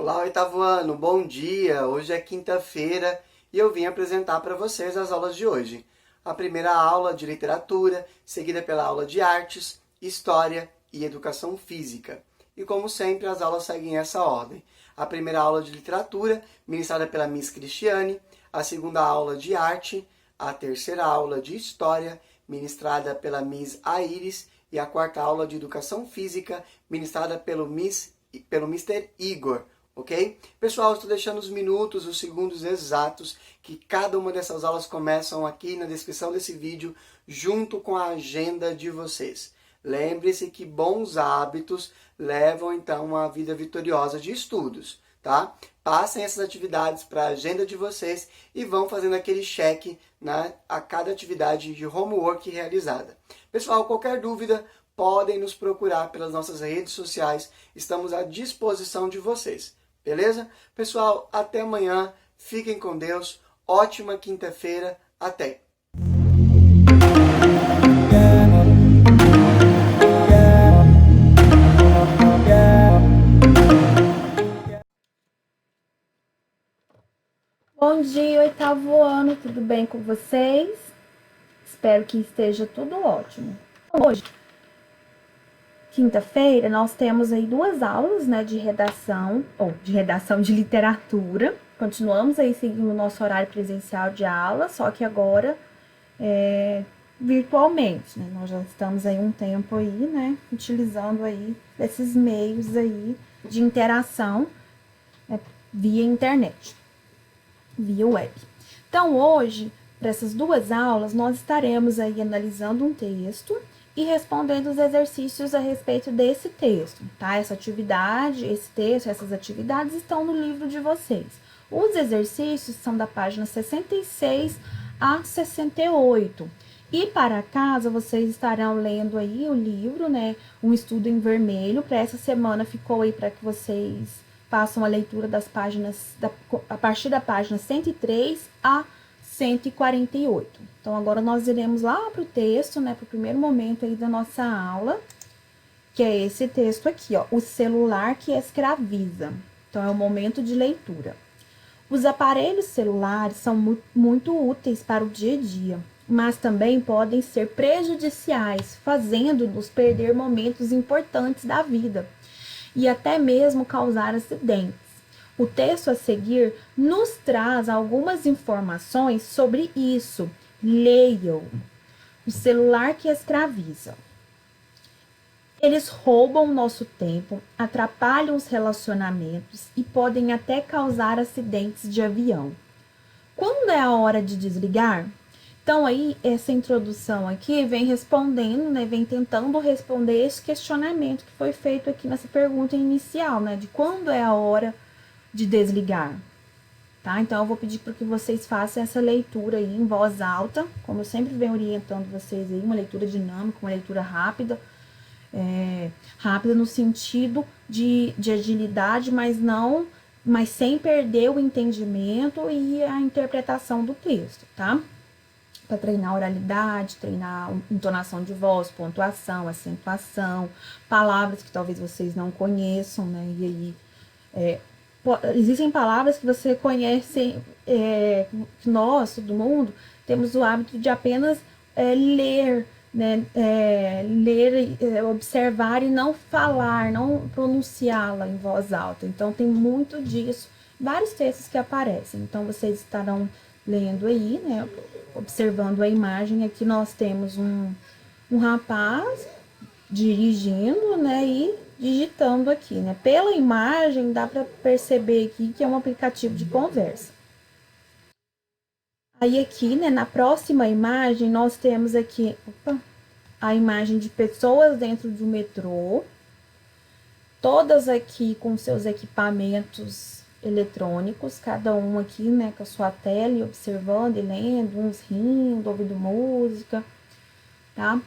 Olá, oitavo ano, bom dia! Hoje é quinta-feira e eu vim apresentar para vocês as aulas de hoje. A primeira aula de literatura, seguida pela aula de artes, história e educação física. E como sempre, as aulas seguem essa ordem. A primeira aula de literatura, ministrada pela Miss Cristiane, a segunda aula de arte, a terceira aula de história, ministrada pela Miss Aires, e a quarta aula de educação física, ministrada pelo Mr. Igor. Ok? Pessoal, estou deixando os minutos, os segundos exatos que cada uma dessas aulas começam aqui na descrição desse vídeo, junto com a agenda de vocês. Lembre-se que bons hábitos levam, então, a uma vida vitoriosa de estudos, tá? Passem essas atividades para a agenda de vocês e vão fazendo aquele check a cada atividade de homework realizada. Pessoal, qualquer dúvida, podem nos procurar pelas nossas redes sociais, estamos à disposição de vocês. Beleza? Pessoal, até amanhã. Fiquem com Deus. Ótima quinta-feira. Até! Bom dia, oitavo ano, tudo bem com vocês? Espero que esteja tudo ótimo. Hoje, quinta-feira, nós temos aí duas aulas, né, de redação de literatura. Continuamos aí seguindo o nosso horário presencial de aula, só que agora virtualmente, né? Nós já estamos aí um tempo aí, né, utilizando aí esses meios aí de interação, né, via internet, via web. Então, hoje, para essas duas aulas, nós estaremos aí analisando um texto e respondendo os exercícios a respeito desse texto, tá? Essa atividade, esse texto, essas atividades estão no livro de vocês. Os exercícios são da página 66 a 68. E para casa, vocês estarão lendo aí o livro, né? Um estudo em vermelho. Para essa semana ficou aí para que vocês façam a leitura das páginas, a partir da página 103 a 148. Então, agora nós iremos lá para o texto, né, para o primeiro momento aí da nossa aula, que é esse texto aqui, ó, o celular que escraviza. Então, é o momento de leitura. Os aparelhos celulares são muito úteis para o dia a dia, mas também podem ser prejudiciais, fazendo-nos perder momentos importantes da vida e até mesmo causar acidentes. O texto a seguir nos traz algumas informações sobre isso. Leiam. O celular que escraviza. Eles roubam nosso tempo, atrapalham os relacionamentos e podem até causar acidentes de avião. Quando é a hora de desligar? Então, aí, essa introdução aqui vem respondendo, né, vem tentando responder esse questionamento que foi feito aqui nessa pergunta inicial, né, de quando é a hora de desligar, tá? Então, eu vou pedir para que vocês façam essa leitura aí em voz alta, como eu sempre venho orientando vocês aí, uma leitura dinâmica, uma leitura rápida, rápida no sentido de agilidade, mas sem perder o entendimento e a interpretação do texto, tá? Para treinar oralidade, treinar entonação de voz, pontuação, acentuação, palavras que talvez vocês não conheçam, né? E aí, existem palavras que você conhece, que nós, todo mundo, temos o hábito de apenas ler, né? Ler, observar e não falar, não pronunciá-la em voz alta. Então, tem muito disso, vários textos que aparecem. Então, vocês estarão lendo aí, né? Observando a imagem. Aqui nós temos um rapaz dirigindo, né? E digitando aqui, né? Pela imagem dá para perceber aqui que é um aplicativo de conversa. Aí aqui, né, na próxima imagem, nós temos aqui, a imagem de pessoas dentro do metrô, todas aqui com seus equipamentos eletrônicos, cada um aqui, né, com a sua tela e observando e lendo, uns rindo, ouvindo música, tá?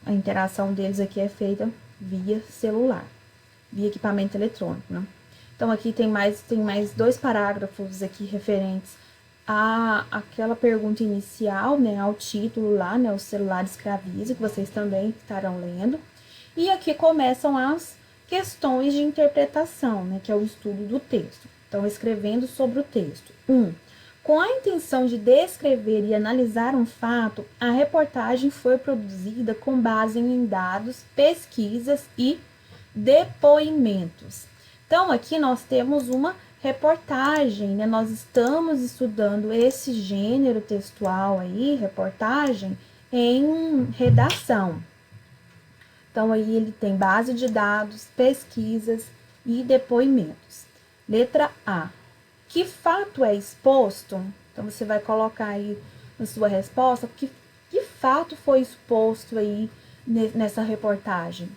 A interação deles aqui é feita via celular, via equipamento eletrônico, né? Então, aqui tem mais dois parágrafos aqui referentes a aquela pergunta inicial, né, ao título lá, né, o celular escraviza, que vocês também estarão lendo. E aqui começam as questões de interpretação, né, que é o estudo do texto. Então, escrevendo sobre o texto. 1. Com a intenção de descrever e analisar um fato, a reportagem foi produzida com base em dados, pesquisas e depoimentos. Então, aqui nós temos uma reportagem, né? Nós estamos estudando esse gênero textual aí, reportagem, em redação. Então, aí ele tem base de dados, pesquisas e depoimentos. Letra A. Que fato é exposto? Então, você vai colocar aí na sua resposta que fato foi exposto aí nessa reportagem.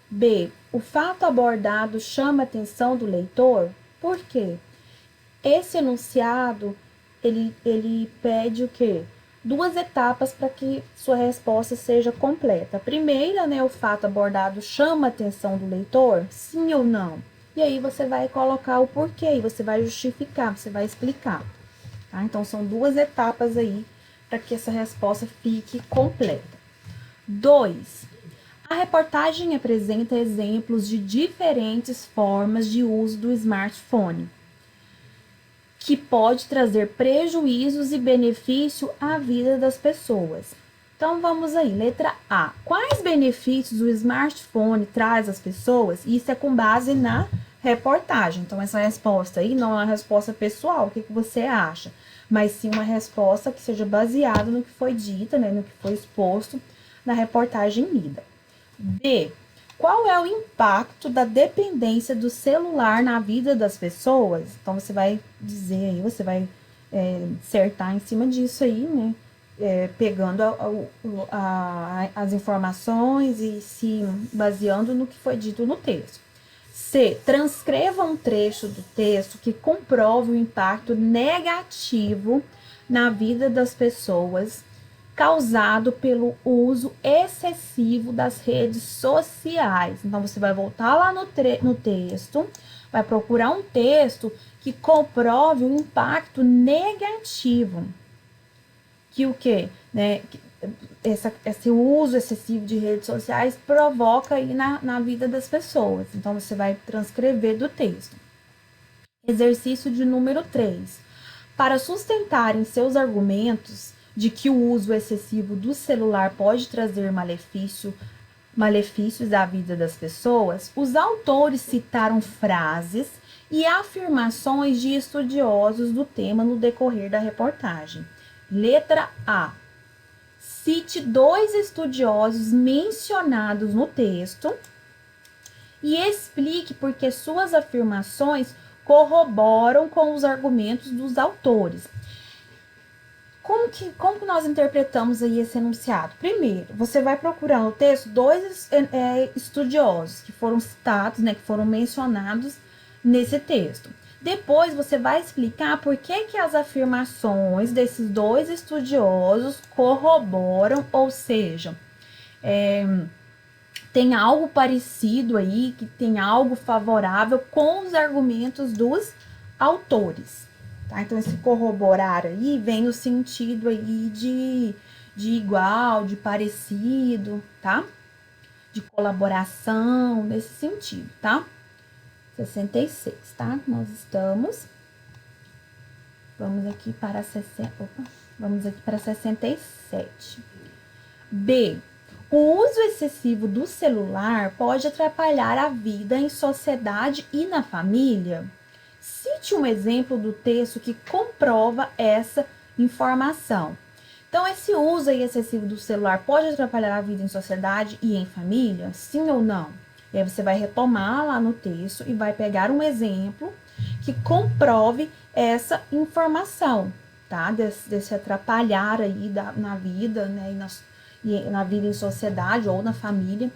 B. O fato abordado chama a atenção do leitor? Por quê? Esse enunciado, ele pede o quê? 2 etapas para que sua resposta seja completa. A primeira, né, o fato abordado chama a atenção do leitor? Sim ou não? E aí você vai colocar o porquê, e você vai justificar, você vai explicar. Tá? Então, são 2 etapas aí para que essa resposta fique completa. 2. A reportagem apresenta exemplos de diferentes formas de uso do smartphone, que pode trazer prejuízos e benefício à vida das pessoas. Então, vamos aí, letra A. Quais benefícios o smartphone traz às pessoas? Isso é com base na reportagem. Então, essa resposta aí não é uma resposta pessoal, o que você acha? Mas sim uma resposta que seja baseada no que foi dito, né, no que foi exposto na reportagem lida. B. Qual é o impacto da dependência do celular na vida das pessoas? Então, você vai dizer aí, você vai dissertar em cima disso aí, né? Pegando as informações e se baseando no que foi dito no texto. C. Transcreva um trecho do texto que comprove o impacto negativo na vida das pessoas causado pelo uso excessivo das redes sociais. Então, você vai voltar lá no texto, vai procurar um texto que comprove o impacto negativo. Que o quê? Né? Esse uso excessivo de redes sociais provoca aí na vida das pessoas. Então, você vai transcrever do texto. Exercício de número 3. Para sustentarem seus argumentos de que o uso excessivo do celular pode trazer malefícios à vida das pessoas, os autores citaram frases e afirmações de estudiosos do tema no decorrer da reportagem. Letra A. Cite 2 estudiosos mencionados no texto e explique por que suas afirmações corroboram com os argumentos dos autores. Como que nós interpretamos aí esse enunciado? Primeiro, você vai procurar no texto 2 estudiosos que foram citados, né, que foram mencionados nesse texto. Depois, você vai explicar por que as afirmações desses 2 estudiosos corroboram, ou seja, tem algo parecido aí, que tem algo favorável com os argumentos dos autores. Tá? Então, esse corroborar aí vem no sentido aí de igual, de parecido, tá? De colaboração, nesse sentido, tá? 66, tá? Nós estamos. Vamos aqui para 67. B. O uso excessivo do celular pode atrapalhar a vida em sociedade e na família? Cite um exemplo do texto que comprova essa informação. Então, esse uso aí excessivo do celular pode atrapalhar a vida em sociedade e em família? Sim ou não? E aí você vai retomar lá no texto e vai pegar um exemplo que comprove essa informação, tá? Desse atrapalhar aí na vida, né? Na vida em sociedade ou na família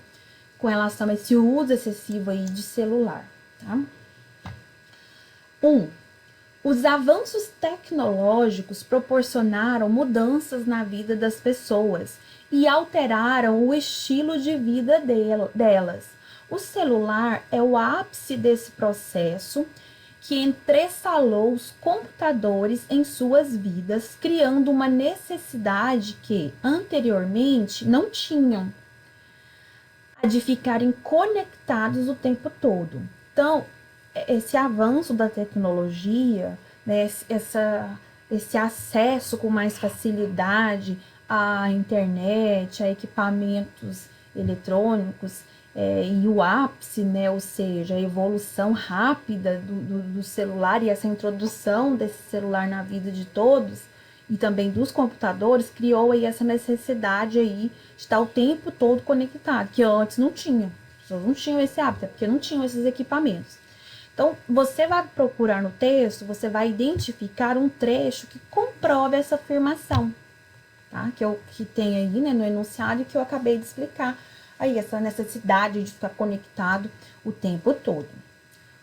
com relação a esse uso excessivo aí de celular, tá? 1. Os avanços tecnológicos proporcionaram mudanças na vida das pessoas e alteraram o estilo de vida delas. O celular é o ápice desse processo que entressalou os computadores em suas vidas, criando uma necessidade que anteriormente não tinham. de ficarem conectados o tempo todo. Então, esse avanço da tecnologia, né, esse acesso com mais facilidade à internet, a equipamentos eletrônicos, e o ápice, né, ou seja, a evolução rápida do celular e essa introdução desse celular na vida de todos e também dos computadores, criou aí essa necessidade aí de estar o tempo todo conectado, que antes não tinha. As pessoas não tinham esse hábito, porque não tinham esses equipamentos. Então, você vai procurar no texto, você vai identificar um trecho que comprove essa afirmação, tá? Que tem aí, né, no enunciado, e que eu acabei de explicar. Aí, essa necessidade de ficar conectado o tempo todo.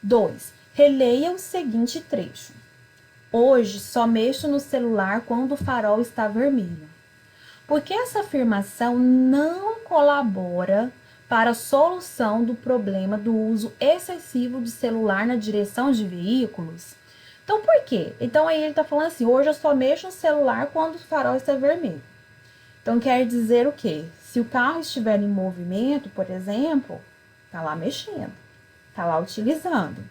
2. Releia o seguinte trecho. Hoje só mexo no celular quando o farol está vermelho. Porque essa afirmação não colabora para a solução do problema do uso excessivo de celular na direção de veículos. Então, por quê? Então, aí ele está falando assim, hoje eu só mexo no celular quando o farol está vermelho. Então, quer dizer o quê? Se o carro estiver em movimento, por exemplo, tá lá mexendo, tá lá utilizando.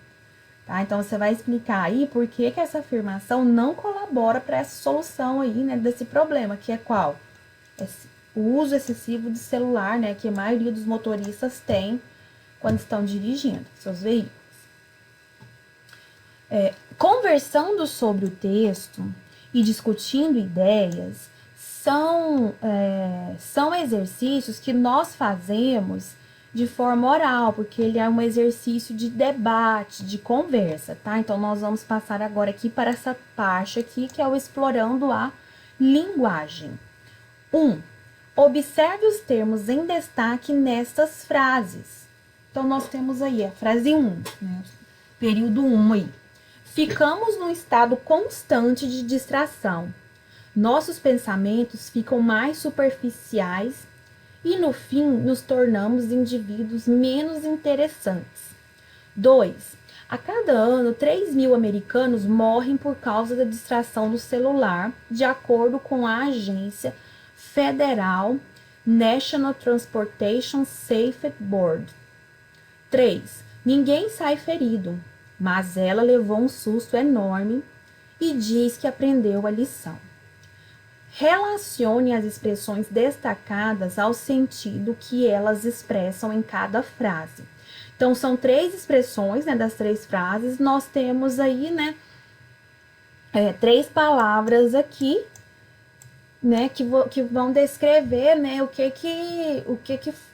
Tá? Então, você vai explicar aí por que essa afirmação não colabora para essa solução aí, né, desse problema, que é qual? O uso excessivo de celular, né, que a maioria dos motoristas tem quando estão dirigindo seus veículos. Conversando sobre o texto e discutindo ideias são exercícios que nós fazemos de forma oral, porque ele é um exercício de debate, de conversa, tá? Então, nós vamos passar agora aqui para essa parte aqui, que é o explorando a linguagem. 1. Observe os termos em destaque nestas frases. Então, nós temos aí a frase 1, né? Período 1 aí. Ficamos num estado constante de distração. Nossos pensamentos ficam mais superficiais e, no fim, nos tornamos indivíduos menos interessantes. 2. A cada ano, 3.000 americanos morrem por causa da distração do celular, de acordo com a agência federal National Transportation Safety Board. 3. Ninguém sai ferido, mas ela levou um susto enorme e diz que aprendeu a lição. Relacione as expressões destacadas ao sentido que elas expressam em cada frase. Então, são 3 expressões, né, das 3 frases. Nós temos aí, né, 3 palavras aqui, né, que vão descrever, né,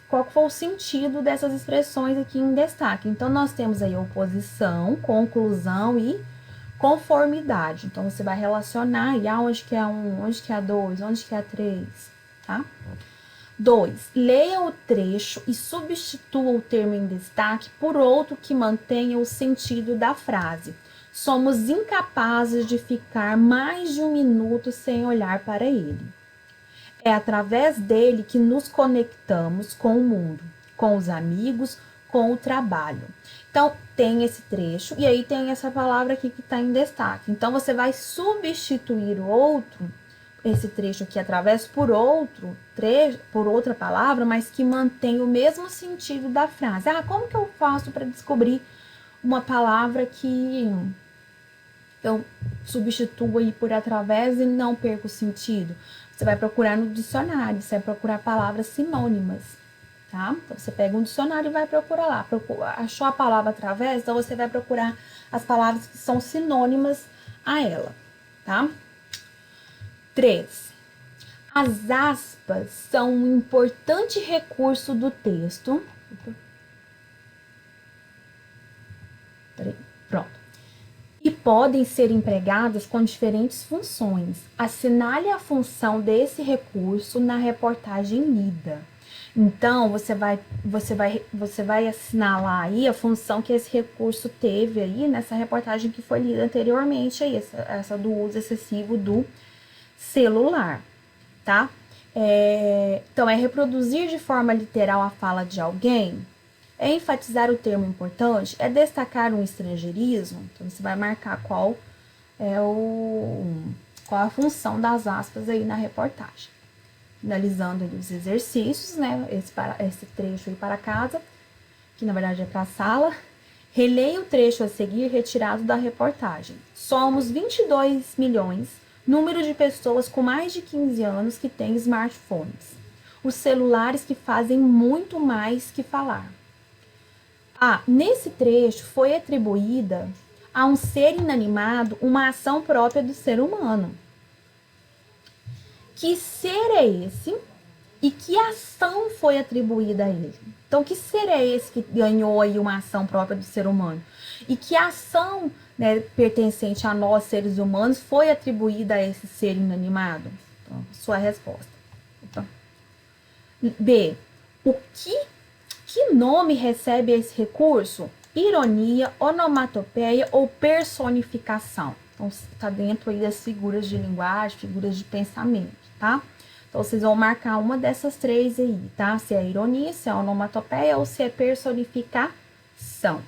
qual foi o sentido dessas expressões aqui em destaque. Então, nós temos aí oposição, conclusão e conformidade. Então, você vai relacionar aí onde que é 1, onde que é 2, onde que é 3, tá? 2. Leia o trecho e substitua o termo em destaque por outro que mantenha o sentido da frase. Somos incapazes de ficar mais de 1 minuto sem olhar para ele. É através dele que nos conectamos com o mundo, com os amigos, com o trabalho. Então, tem esse trecho e aí tem essa palavra aqui que está em destaque. Então, você vai substituir o outro, esse trecho aqui através por outro trecho, por outra palavra, mas que mantém o mesmo sentido da frase. Ah, como que eu faço para descobrir uma palavra que eu substituo aí por através e não perco o sentido? Você vai procurar no dicionário, você vai procurar palavras sinônimas, tá? Então, você pega um dicionário e vai procurar lá. Achou a palavra através, então você vai procurar as palavras que são sinônimas a ela, tá? 3. As aspas são um importante recurso do texto. Pronto. E podem ser empregadas com diferentes funções. Assinale a função desse recurso na reportagem lida. Então, você vai assinalar aí a função que esse recurso teve aí nessa reportagem que foi lida anteriormente, aí, essa do uso excessivo do celular, tá? Então, é reproduzir de forma literal a fala de alguém, é enfatizar o termo importante, é destacar um estrangeirismo. Então, você vai marcar qual é a função das aspas aí na reportagem. finalizando ali os exercícios, né? Esse trecho aí para casa, que na verdade é para a sala. Releia o trecho a seguir retirado da reportagem. Somos 22 milhões, número de pessoas com mais de 15 anos que têm smartphones. Os celulares que fazem muito mais que falar. Nesse trecho foi atribuída a um ser inanimado uma ação própria do ser humano. Que ser é esse e que ação foi atribuída a ele? Então, que ser é esse que ganhou aí uma ação própria do ser humano? E que ação, né, pertencente a nós, seres humanos, foi atribuída a esse ser inanimado? Então, sua resposta. Então, B. Que nome recebe esse recurso? Ironia, onomatopeia ou personificação? Então, está dentro aí das figuras de linguagem, figuras de pensamento, tá? Então, vocês vão marcar uma dessas três aí, tá? Se é ironia, se é onomatopeia ou se é personificação,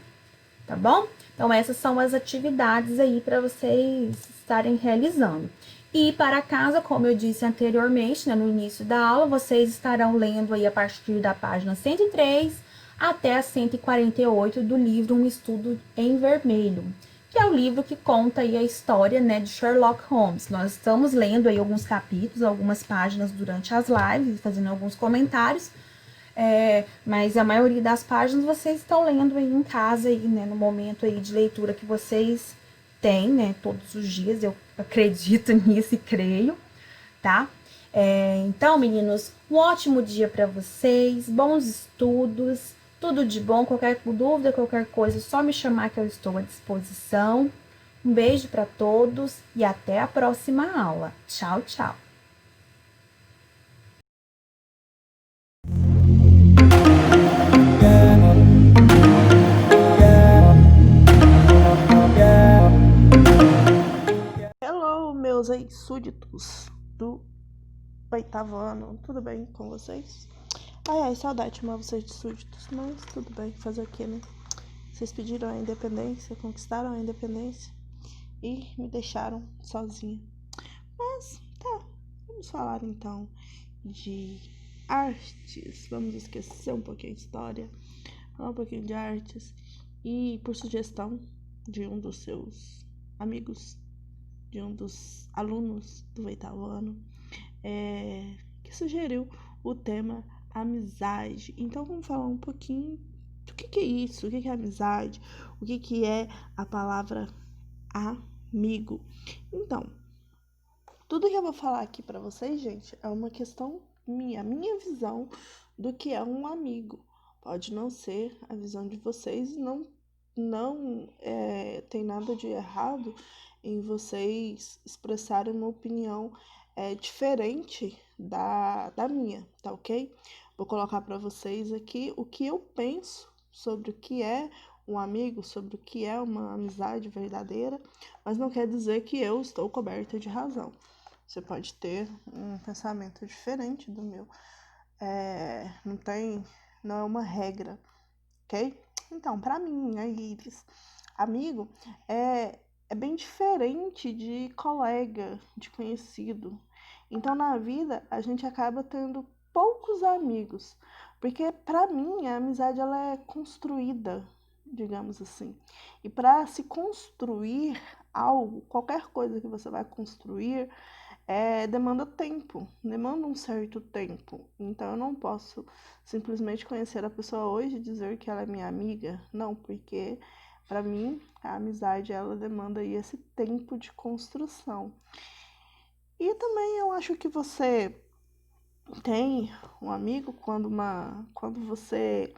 tá bom? Então, essas são as atividades aí para vocês estarem realizando. E para casa, como eu disse anteriormente, né, no início da aula, vocês estarão lendo aí a partir da página 103 até a 148 do livro Um Estudo em Vermelho, que é o livro que conta aí a história, né, de Sherlock Holmes. Nós estamos lendo aí alguns capítulos, algumas páginas durante as lives, fazendo alguns comentários, mas a maioria das páginas vocês estão lendo aí em casa, aí, né, no momento aí de leitura que vocês têm, né, todos os dias, eu acredito nisso e creio, tá? Então, meninos, um ótimo dia para vocês, bons estudos, tudo de bom. Qualquer dúvida, qualquer coisa, é só me chamar que eu estou à disposição. Um beijo para todos e até a próxima aula. Tchau, tchau. Hello, meus aí súditos do oitavo ano, tudo bem com vocês? Ai, saudade de chamar vocês de súditos, mas tudo bem, fazer o que, né? Vocês pediram a independência, conquistaram a independência e me deixaram sozinha. Mas, tá, vamos falar então de artes. Vamos esquecer um pouquinho a história, falar um pouquinho de artes e, por sugestão de um dos seus amigos, de um dos alunos do oitavo ano, que sugeriu o tema amizade. Então vamos falar um pouquinho do que é isso, o que é amizade, o que é a palavra amigo. Então, tudo que eu vou falar aqui para vocês, gente, é uma questão minha visão do que é um amigo. Pode não ser a visão de vocês, não tem nada de errado em vocês expressarem uma opinião diferente da minha, tá ok? Vou colocar para vocês aqui o que eu penso sobre o que é um amigo, sobre o que é uma amizade verdadeira, mas não quer dizer que eu estou coberta de razão. Você pode ter um pensamento diferente do meu. Não é uma regra, ok? Então, para mim, Iris, amigo é bem diferente de colega, de conhecido. Então, na vida, a gente acaba tendo poucos amigos, porque para mim a amizade ela é construída, digamos assim. E para se construir algo, qualquer coisa que você vai construir, demanda tempo, demanda um certo tempo. Então eu não posso simplesmente conhecer a pessoa hoje e dizer que ela é minha amiga. Não, porque para mim a amizade ela demanda aí esse tempo de construção. E também eu acho que você tem um amigo quando você,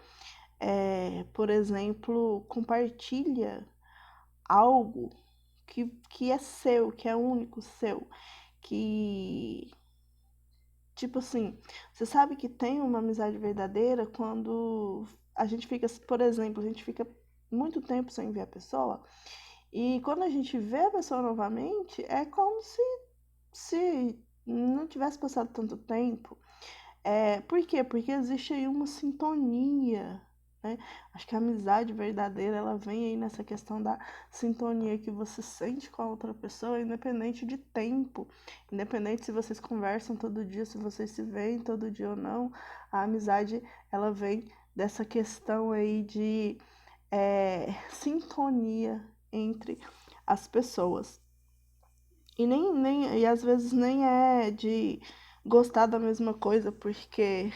por exemplo, compartilha algo que é seu, que é único seu, que, tipo assim, você sabe que tem uma amizade verdadeira quando a gente fica, por exemplo, a gente fica muito tempo sem ver a pessoa, e quando a gente vê a pessoa novamente, é como se não tivesse passado tanto tempo. Por quê? Porque existe aí uma sintonia, né? Acho que a amizade verdadeira, ela vem aí nessa questão da sintonia que você sente com a outra pessoa, independente de tempo, independente se vocês conversam todo dia, se vocês se veem todo dia ou não, a amizade, ela vem dessa questão aí de sintonia entre as pessoas. E às vezes nem é de gostar da mesma coisa, porque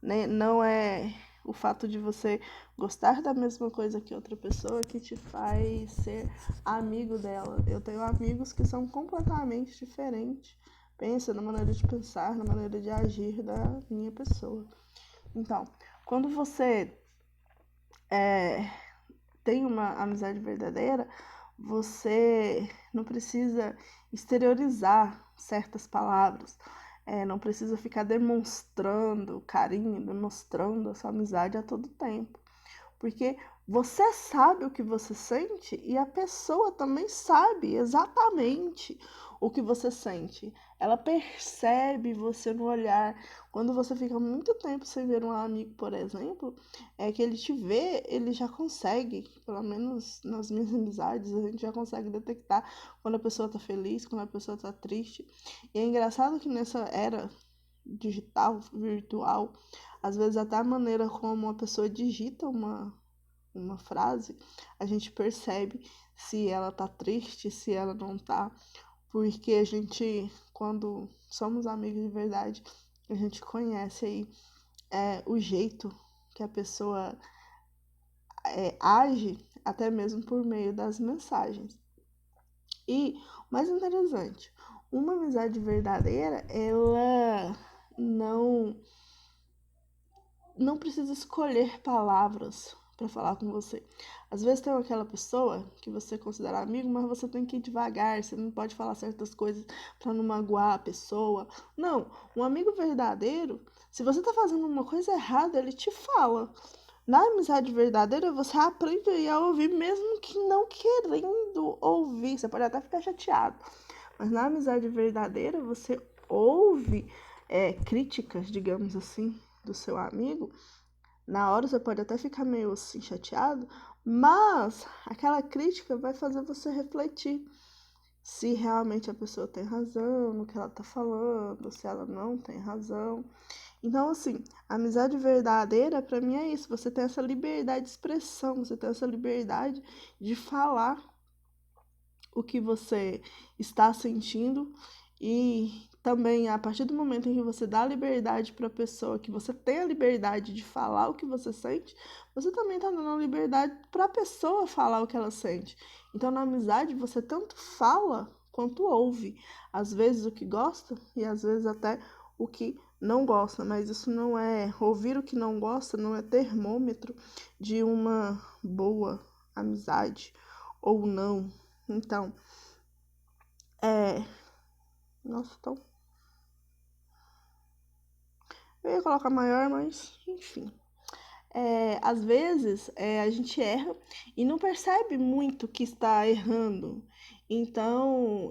né, não é o fato de você gostar da mesma coisa que outra pessoa que te faz ser amigo dela. Eu tenho amigos que são completamente diferentes. Pensa na maneira de pensar, na maneira de agir da minha pessoa. Então, quando você tem uma amizade verdadeira, você não precisa exteriorizar certas palavras, não precisa ficar demonstrando carinho, demonstrando a sua amizade a todo tempo. Porque você sabe o que você sente e a pessoa também sabe exatamente o que você sente. Ela percebe você no olhar. Quando você fica muito tempo sem ver um amigo, por exemplo, é que ele te vê, ele já consegue, pelo menos nas minhas amizades, a gente já consegue detectar quando a pessoa tá feliz, quando a pessoa tá triste. E é engraçado que nessa era digital, virtual, às vezes até a maneira como a pessoa digita uma frase, a gente percebe se ela tá triste, se ela não tá, porque a gente, quando somos amigos de verdade, a gente conhece aí o jeito que a pessoa age, até mesmo por meio das mensagens. E o mais interessante, uma amizade verdadeira, ela não precisa escolher palavras para falar com você. Às vezes tem aquela pessoa que você considera amigo, mas você tem que ir devagar, você não pode falar certas coisas para não magoar a pessoa. Não, um amigo verdadeiro, se você tá fazendo uma coisa errada, ele te fala. Na amizade verdadeira, você aprende a ouvir mesmo que não querendo ouvir. Você pode até ficar chateado. Mas na amizade verdadeira, você ouve críticas, digamos assim, do seu amigo. Na hora você pode até ficar meio assim chateado, mas aquela crítica vai fazer você refletir se realmente a pessoa tem razão no que ela tá falando, se ela não tem razão. Então, assim, a amizade verdadeira, pra mim, é isso. Você tem essa liberdade de expressão, você tem essa liberdade de falar o que você está sentindo e também, a partir do momento em que você dá liberdade para a pessoa, que você tem a liberdade de falar o que você sente, você também está dando a liberdade para a pessoa falar o que ela sente. Então, na amizade, você tanto fala quanto ouve. Às vezes o que gosta e às vezes até o que não gosta, mas isso não é ouvir o que não gosta, não é termômetro de uma boa amizade ou não. Então, nossa, então eu ia colocar maior, mas enfim. Às vezes a gente erra e não percebe muito que está errando. Então,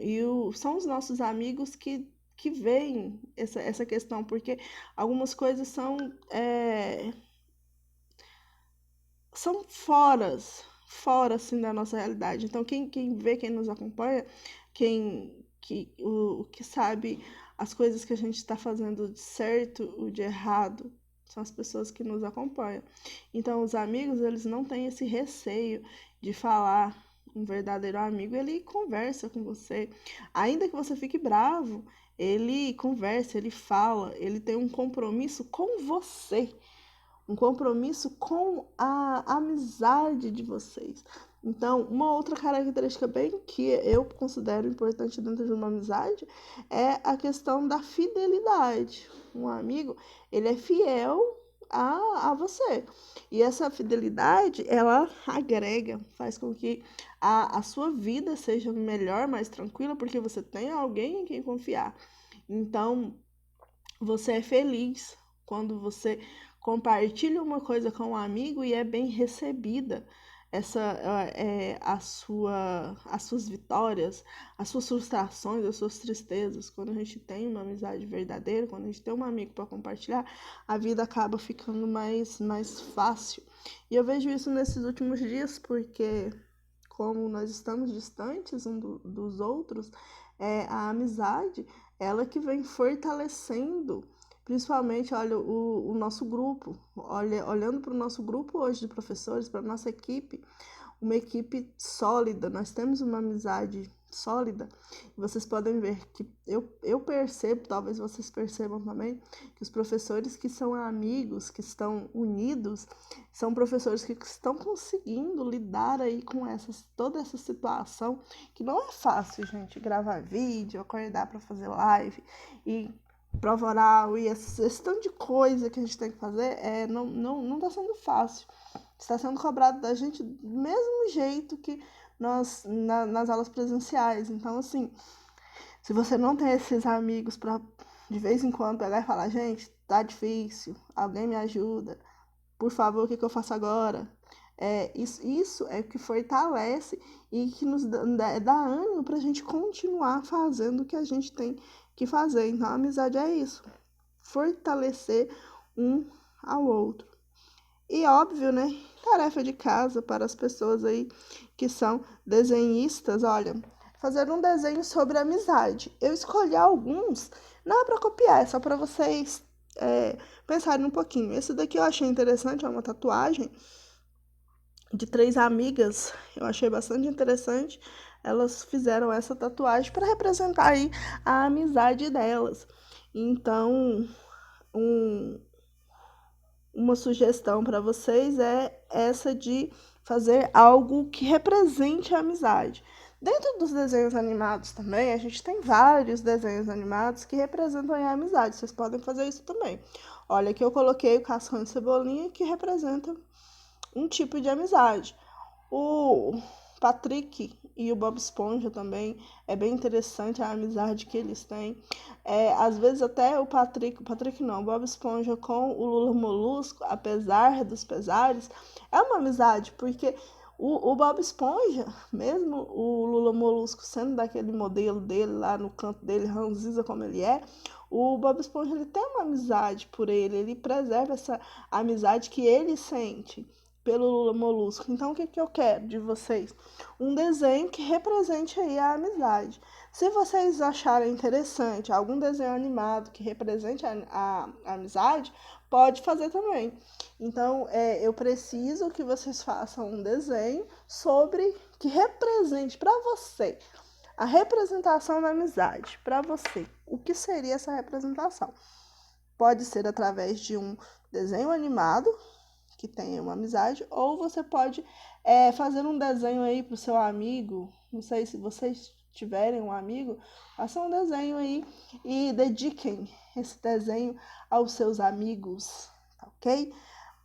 são os nossos amigos que veem essa questão, porque algumas coisas são fora assim da nossa realidade. Então, quem vê, quem nos acompanha, o que sabe as coisas que a gente está fazendo de certo ou de errado, são as pessoas que nos acompanham. Então, os amigos, eles não têm esse receio de falar. Um verdadeiro amigo, ele conversa com você. Ainda que você fique bravo, ele conversa, ele fala, ele tem um compromisso com você, um compromisso com a amizade de vocês. Então, uma outra característica bem que eu considero importante dentro de uma amizade é a questão da fidelidade. Um amigo, ele é fiel a você. E essa fidelidade, ela agrega, faz com que a sua vida seja melhor, mais tranquila, porque você tem alguém em quem confiar. Então, você é feliz quando você compartilha uma coisa com um amigo e é bem recebida. as suas vitórias, as suas frustrações, as suas tristezas. Quando a gente tem uma amizade verdadeira, quando a gente tem um amigo para compartilhar, a vida acaba ficando mais fácil. E eu vejo isso nesses últimos dias, porque como nós estamos distantes dos outros, a amizade, ela que vem fortalecendo, principalmente, olha, o nosso grupo, olhando para o nosso grupo hoje de professores, para a nossa equipe, uma equipe sólida, nós temos uma amizade sólida, e vocês podem ver que eu percebo, talvez vocês percebam também, que os professores que são amigos, que estão unidos, são professores que estão conseguindo lidar aí com toda essa situação, que não é fácil, gente, gravar vídeo, acordar para fazer live, e prova oral, e esse tanto de coisa que a gente tem que fazer, não tá sendo fácil. Está sendo cobrado da gente do mesmo jeito que nós nas aulas presenciais. Então, assim, se você não tem esses amigos para de vez em quando pegar e falar, gente, tá difícil, alguém me ajuda, por favor, o que eu faço agora? Isso é o que fortalece e que nos dá ânimo para a gente continuar fazendo o que a gente tem que fazer. Então, a amizade é isso, fortalecer um ao outro. E óbvio, né? Tarefa de casa para as pessoas aí que são desenhistas, olha, fazer um desenho sobre amizade. Eu escolhi alguns, não é para copiar, é só para vocês pensarem um pouquinho. Esse daqui eu achei interessante, é uma tatuagem de 3 amigas, eu achei bastante interessante. Elas fizeram essa tatuagem para representar aí a amizade delas. Então, uma sugestão para vocês é essa de fazer algo que represente a amizade. Dentro dos desenhos animados também, a gente tem vários desenhos animados que representam a amizade. Vocês podem fazer isso também. Olha, aqui eu coloquei o Cascão e Cebolinha, que representa um tipo de amizade. O Patrick e o Bob Esponja também, é bem interessante a amizade que eles têm. Às vezes até o Bob Esponja com o Lula Molusco, apesar dos pesares, é uma amizade, porque o Bob Esponja, mesmo o Lula Molusco sendo daquele modelo dele lá no canto dele, ranziza como ele é, o Bob Esponja ele tem uma amizade por ele preserva essa amizade que ele sente pelo Lula Molusco. Então, o que eu quero de vocês? Um desenho que represente aí a amizade. Se vocês acharem interessante algum desenho animado que represente a amizade, pode fazer também. Então, eu preciso que vocês façam um desenho que represente para você a representação da amizade. Para você, o que seria essa representação? Pode ser através de um desenho animado que tenha uma amizade, ou você pode fazer um desenho aí para o seu amigo. Não sei se vocês tiverem um amigo, façam um desenho aí e dediquem esse desenho aos seus amigos, tá ok?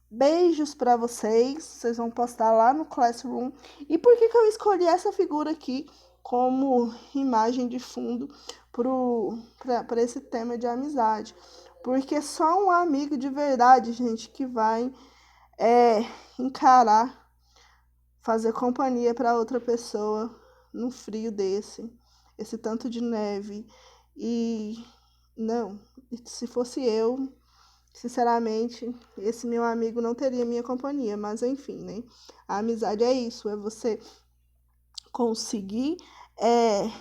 Beijos para vocês vão postar lá no Classroom. E por que eu escolhi essa figura aqui como imagem de fundo para esse tema de amizade? Porque só um amigo de verdade, gente, que vai encarar, fazer companhia para outra pessoa num frio esse tanto de neve. E não, se fosse eu, sinceramente, esse meu amigo não teria minha companhia, mas enfim, né? A amizade é isso, é você conseguir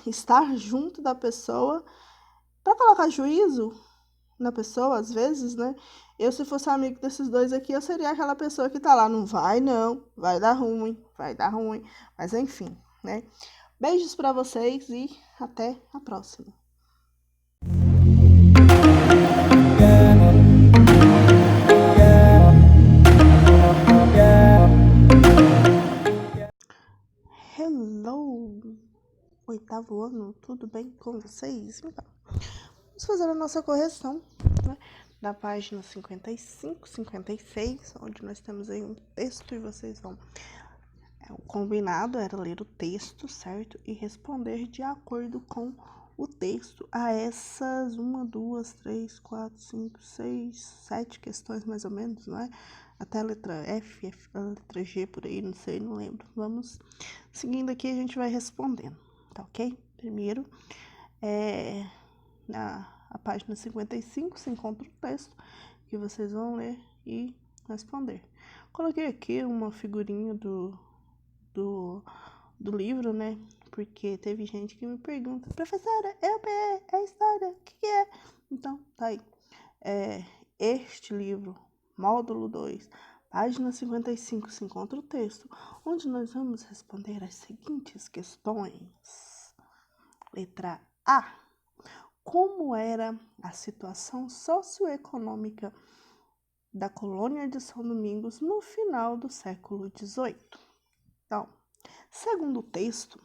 estar junto da pessoa para colocar juízo na pessoa, às vezes, né? Eu, se fosse amigo desses dois aqui, eu seria aquela pessoa que tá lá, não, vai dar ruim. Mas enfim, né? Beijos para vocês e até a próxima. Hello! 8º ano, tudo bem com vocês? Então, vamos fazer a nossa correção, né? Da página 55, 56, onde nós temos aí um texto e vocês vão... O combinado era ler o texto, certo? E responder de acordo com o texto a essas 1, 2, 3, 4, 5, 6, 7 questões mais ou menos, não é? Até a letra F, a letra G por aí, não sei, não lembro. Vamos seguindo aqui, a gente vai respondendo, tá ok? Primeiro, na página 55 se encontra o texto que vocês vão ler e responder. Coloquei aqui uma figurinha do livro, né? Porque teve gente que me pergunta, professora, é história, o que é? Então, tá aí. Este livro, módulo 2, página 55, se encontra o texto, onde nós vamos responder as seguintes questões. Letra A. Como era a situação socioeconômica da colônia de São Domingos no final do século XVIII? Então, segundo o texto,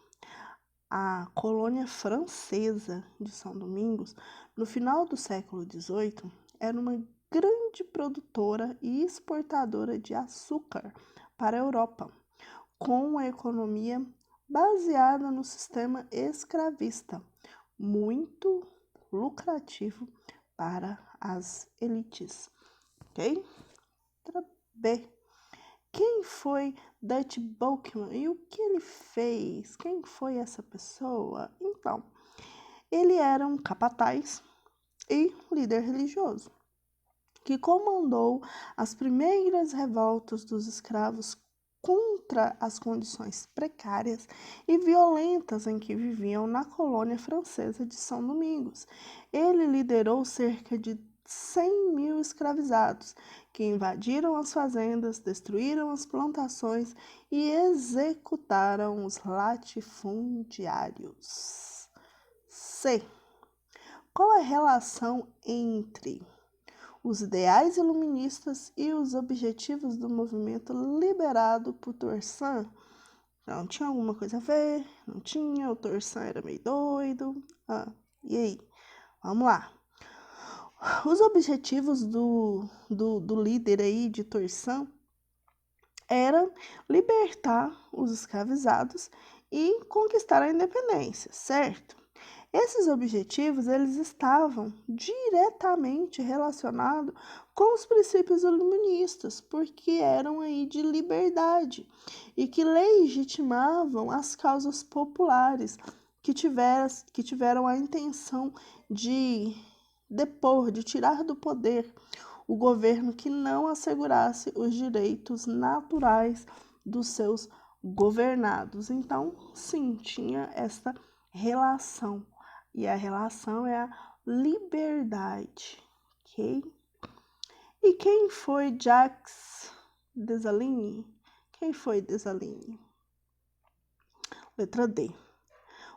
a colônia francesa de São Domingos, no final do século XVIII, era uma grande produtora e exportadora de açúcar para a Europa, com uma economia baseada no sistema escravista, muito lucrativo para as elites. Ok? Letra B. Quem foi Dutch Buchanan e o que ele fez? Quem foi essa pessoa? Então, ele era um capataz e líder religioso que comandou as primeiras revoltas dos escravos contra as condições precárias e violentas em que viviam na colônia francesa de São Domingos. Ele liderou cerca de 100.000 escravizados que invadiram as fazendas, destruíram as plantações e executaram os latifundiários. C. Qual a relação entre os ideais iluministas e os objetivos do movimento liderado por Toussaint? Não tinha alguma coisa a ver? Não tinha? O Toussaint era meio doido? E aí? Vamos lá. Os objetivos do líder aí de Toussaint era libertar os escravizados e conquistar a independência, certo? Esses objetivos, eles estavam diretamente relacionados com os princípios iluministas, porque eram aí de liberdade e que legitimavam as causas populares que tiveram a intenção de depor, de tirar do poder o governo que não assegurasse os direitos naturais dos seus governados. Então, sim, tinha essa relação. E a relação é a liberdade, ok? E quem foi Jacques Dessalines? Quem foi Dessalines? Letra D.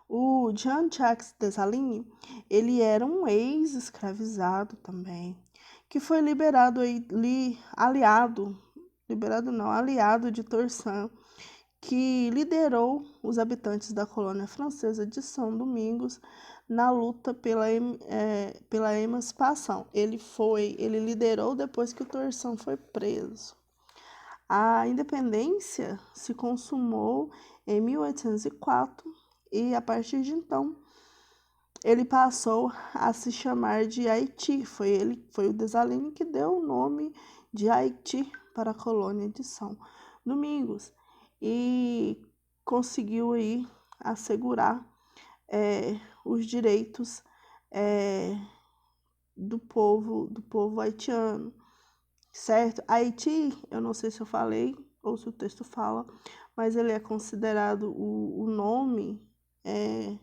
O Jean-Jacques Dessalines, ele era um ex-escravizado também, que foi aliado de Toussaint, que liderou os habitantes da colônia francesa de São Domingos na luta pela emancipação. Ele liderou depois que o Toussaint foi preso. A independência se consumou em 1804 e, a partir de então, ele passou a se chamar de Haiti. Foi o Dessalines que deu o nome de Haiti para a colônia de São Domingos e conseguiu aí assegurar os direitos do povo haitiano, certo? Haiti, eu não sei se eu falei ou se o texto fala, mas ele é considerado o nome,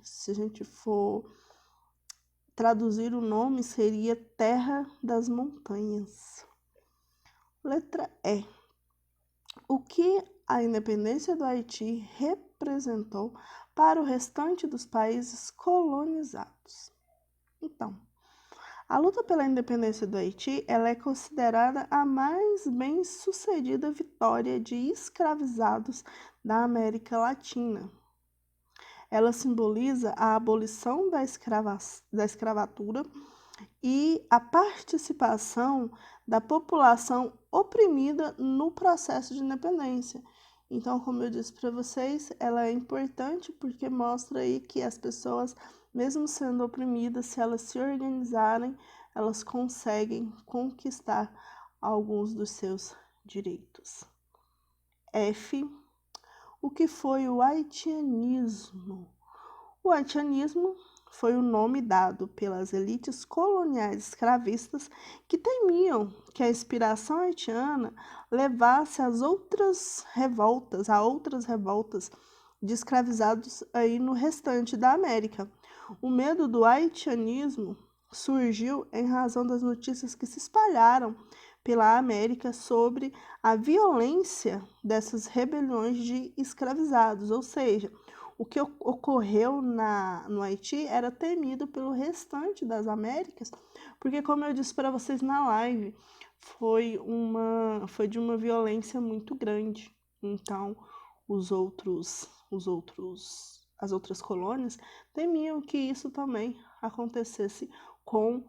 se a gente for traduzir o nome, seria Terra das Montanhas. Letra E. O que a independência do Haiti representou para o restante dos países colonizados? Então, a luta pela independência do Haiti, ela é considerada a mais bem-sucedida vitória de escravizados da América Latina. Ela simboliza a abolição da escravatura e a participação da população oprimida no processo de independência. Então, como eu disse para vocês, ela é importante porque mostra aí que as pessoas Mesmo sendo oprimidas, se elas se organizarem, elas conseguem conquistar alguns dos seus direitos. F. O que foi o haitianismo? O haitianismo foi o nome dado pelas elites coloniais escravistas que temiam que a inspiração haitiana levasse a outras revoltas de escravizados aí no restante da América. O medo do haitianismo surgiu em razão das notícias que se espalharam pela América sobre a violência dessas rebeliões de escravizados, ou seja, o que ocorreu no Haiti era temido pelo restante das Américas, porque, como eu disse para vocês na live, foi de uma violência muito grande. Então, as outras colônias temiam que isso também acontecesse com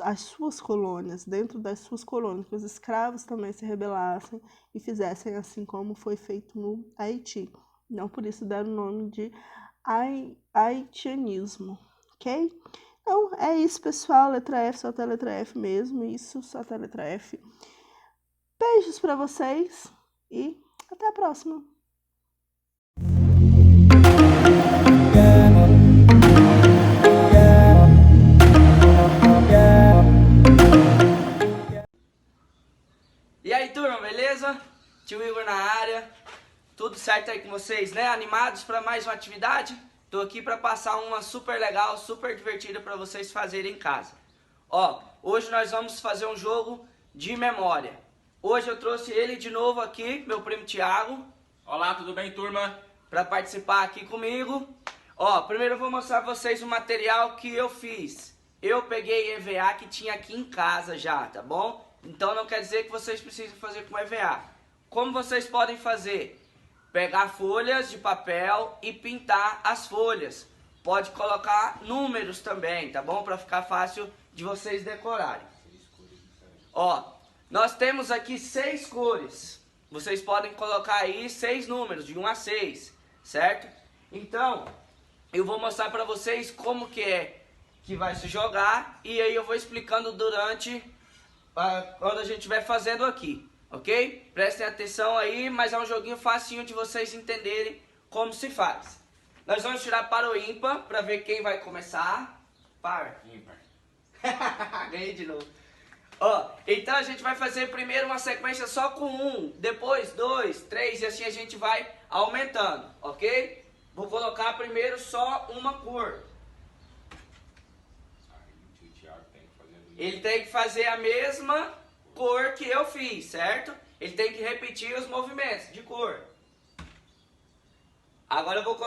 as suas colônias, dentro das suas colônias, que os escravos também se rebelassem e fizessem assim como foi feito no Haiti. Não por isso deram o nome de haitianismo, ok? Então, é isso, pessoal. Letra F, só até a letra F mesmo. Isso, só até a letra F. Beijos para vocês e até a próxima. E aí, turma, beleza? Tio Igor na área. Tudo certo aí com vocês, né? Animados para mais uma atividade? Tô aqui para passar uma super legal, super divertida para vocês fazerem em casa. Ó, hoje nós vamos fazer um jogo de memória. Hoje eu trouxe ele de novo aqui, meu primo Thiago. Olá, tudo bem, turma? Para participar aqui comigo. Ó, primeiro eu vou mostrar pra vocês o material que eu fiz. Eu peguei EVA que tinha aqui em casa já, tá bom? Então não quer dizer que vocês precisam fazer com EVA. Como vocês podem fazer? Pegar folhas de papel e pintar as folhas. Pode colocar números também, tá bom? Para ficar fácil de vocês decorarem. Ó, nós temos aqui 6 cores. Vocês podem colocar aí 6 números, de 1 a 6, certo? Então, eu vou mostrar para vocês como que é que vai se jogar. E aí eu vou explicando durante quando a gente estiver fazendo aqui. Ok? Prestem atenção aí, mas é um joguinho facinho de vocês entenderem como se faz. Nós vamos tirar para o ímpar, para ver quem vai começar. Par. Ímpar. Ganhei de novo. Ó, então a gente vai fazer primeiro uma sequência só com 1, depois 2, 3 e assim a gente vai aumentando, ok? Vou colocar primeiro só uma cor. Ele tem que fazer a mesma cor que eu fiz, certo? Ele tem que repetir os movimentos de cor. Agora eu vou colocar